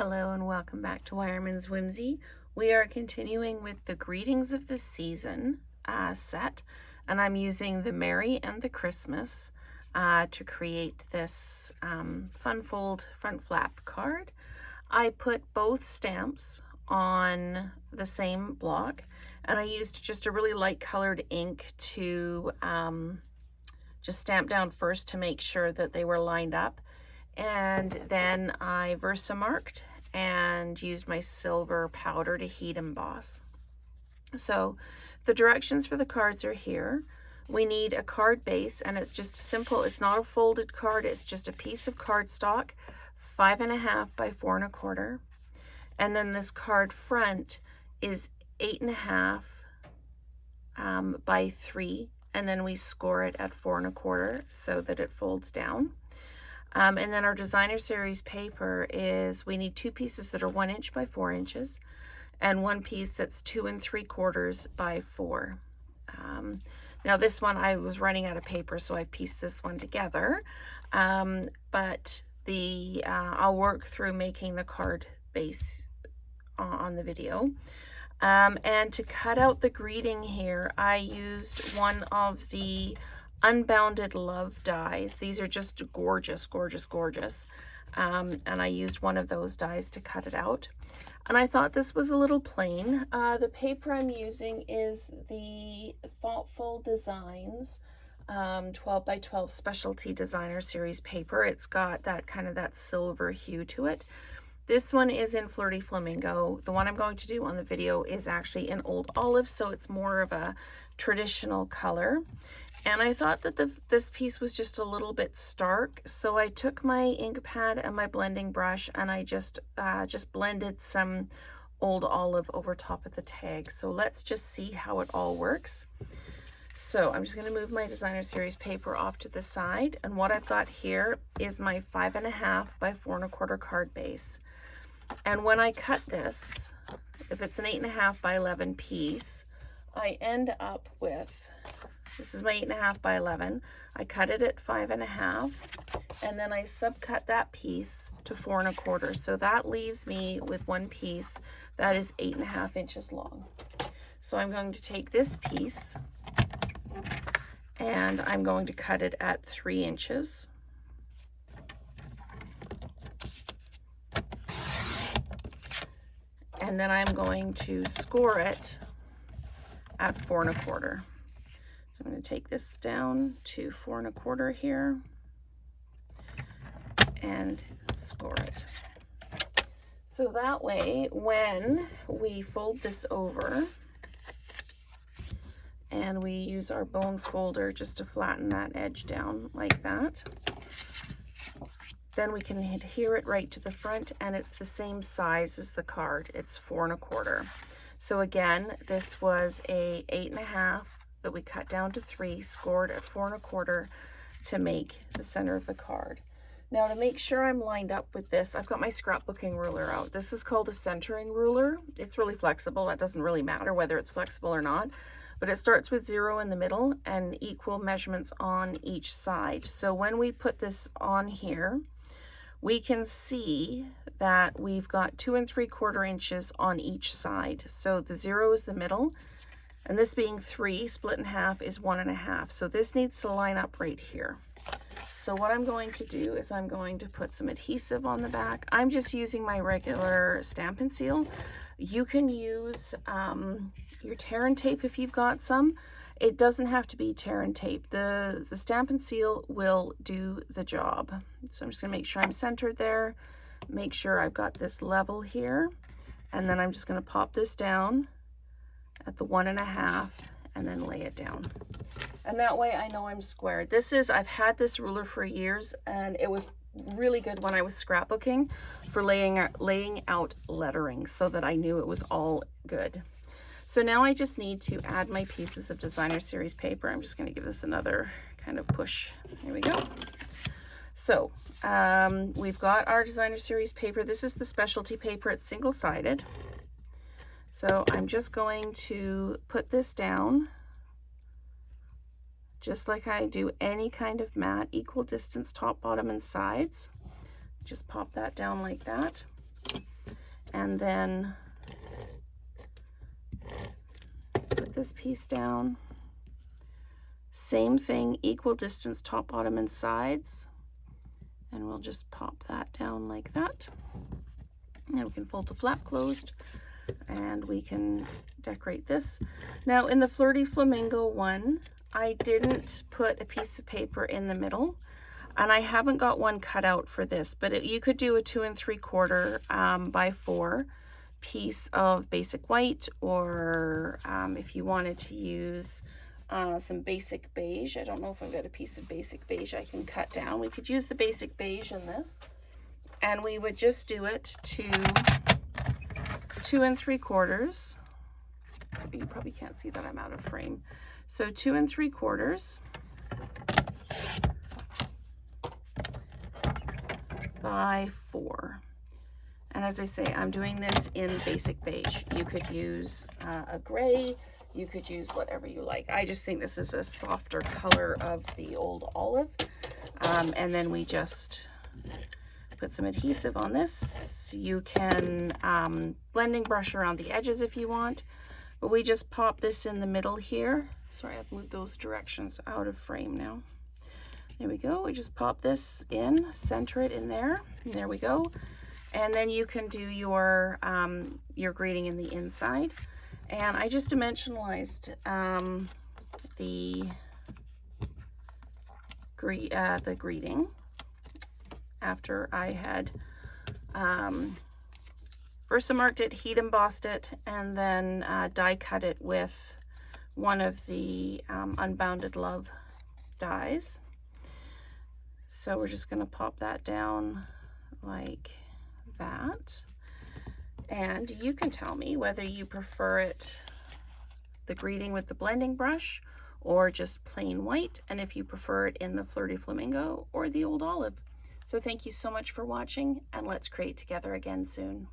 Hello and welcome back to Wireman's Whimsy. We are continuing with the Greetings of the Season set, and I'm using the Merry and the Christmas to create this fun fold front flap card. I put both stamps on the same block, and I used just a really light colored ink to just stamp down first to make sure that they were lined up. And then I Versamarked and used my silver powder to heat emboss. So the directions for the cards are here. We need a card base, and it's just simple. It's not a folded card. It's just a piece of cardstock, 5.5 by 4 1/4. And then this card front is 8.5 by 3. And then we score it at 4 1/4 so that it folds down. And then our designer series paper is, we need 2 pieces that are 1 inch by 4 inches and 1 piece that's 2 3/4 by 4. Now this one, I was running out of paper, so I pieced this one together. But I'll work through making the card base on the video. And to cut out the greeting here, I used one of the Unbounded Love dies. These are just gorgeous, gorgeous, gorgeous. And I used one of those dies to cut it out. And I thought this was a little plain. The paper I'm using is the Thoughtful Designs 12 by 12 Specialty Designer Series paper. It's got that kind of that silver hue to it. This one is in Flirty Flamingo. The one I'm going to do on the video is actually in Old Olive, so it's more of a traditional color. And I thought that this piece was just a little bit stark, so I took my ink pad and my blending brush and I just blended some Old Olive over top of the tag. So let's just see how it all works. So I'm just going to move my designer series paper off to the side, and what I've got here is my 5.5 by 4 1/4 card base. And when I cut this, if it's an 8.5 by 11 piece, I end up with, this is my 8.5 by 11. I cut it at 5.5, and then I subcut that piece to 4 1/4. So that leaves me with one piece that is 8.5 inches long. So I'm going to take this piece and I'm going to cut it at 3 inches. And then I'm going to score it at 4 1/4. So I'm going to take this down to 4 1/4 here and score it. So that way, when we fold this over and we use our bone folder just to flatten that edge down like that, then we can adhere it right to the front, and it's the same size as the card. It's 4 1/4. So again, this was a 8.5 that we cut down to 3, scored at 4 1/4 to make the center of the card. Now, to make sure I'm lined up with this, I've got my scrapbooking ruler out. This is called a centering ruler. It's really flexible. It doesn't really matter whether it's flexible or not, but it starts with 0 in the middle and equal measurements on each side. So when we put this on here, we can see that we've got 2 3/4 inches on each side. So the 0 is the middle, and this being 3 split in half is 1.5. So this needs to line up right here. So what I'm going to do is I'm going to put some adhesive on the back. I'm just using my regular Stampin' Seal. You can use your tear and tape if you've got some. It doesn't have to be tear and tape. The Stampin' Seal will do the job. So I'm just gonna make sure I'm centered there, make sure I've got this level here, and then I'm just gonna pop this down at the 1.5 and then lay it down. And that way I know I'm square. I've had this ruler for years, and it was really good when I was scrapbooking for laying out lettering so that I knew it was all good. So now I just need to add my pieces of designer series paper. I'm just going to give this another kind of push. Here we go. So we've got our designer series paper. This is the specialty paper. It's single-sided. So I'm just going to put this down just like I do any kind of mat, equal distance top, bottom, and sides. Just pop that down like that. and then put this piece down. Same thing, equal distance, top, bottom, and sides. And we'll just pop that down like that. And we can fold the flap closed, and we can decorate this. Now in the Flirty Flamingo one, I didn't put a piece of paper in the middle, and I haven't got one cut out for this, but you could do a 2 3/4 by 4 piece of basic white, or if you wanted to use some basic beige. I don't know if I've got a piece of basic beige I can cut down. We could use the basic beige in this, and we would just do it to 2 3/4. So you probably can't see that I'm out of frame. So 2 3/4 by 4. And as I say, I'm doing this in basic beige. You could use a gray, you could use whatever you like. I just think this is a softer color of the old olive. And then we just put some adhesive on this. You can blending brush around the edges if you want, but we just pop this in the middle here. Sorry, I've moved those directions out of frame now. There we go. We just pop this in, center it in there, and there we go. And then you can do your greeting in the inside. And I just dimensionalized the greeting after I had versa marked it, heat embossed it, and then die cut it with one of the Unbounded Love dies. So we're just going to pop that down like that. And you can tell me whether you prefer it, the greeting with the blending brush, or just plain white, and if you prefer it in the Flirty Flamingo or the old olive. So thank you so much for watching, and let's create together again soon.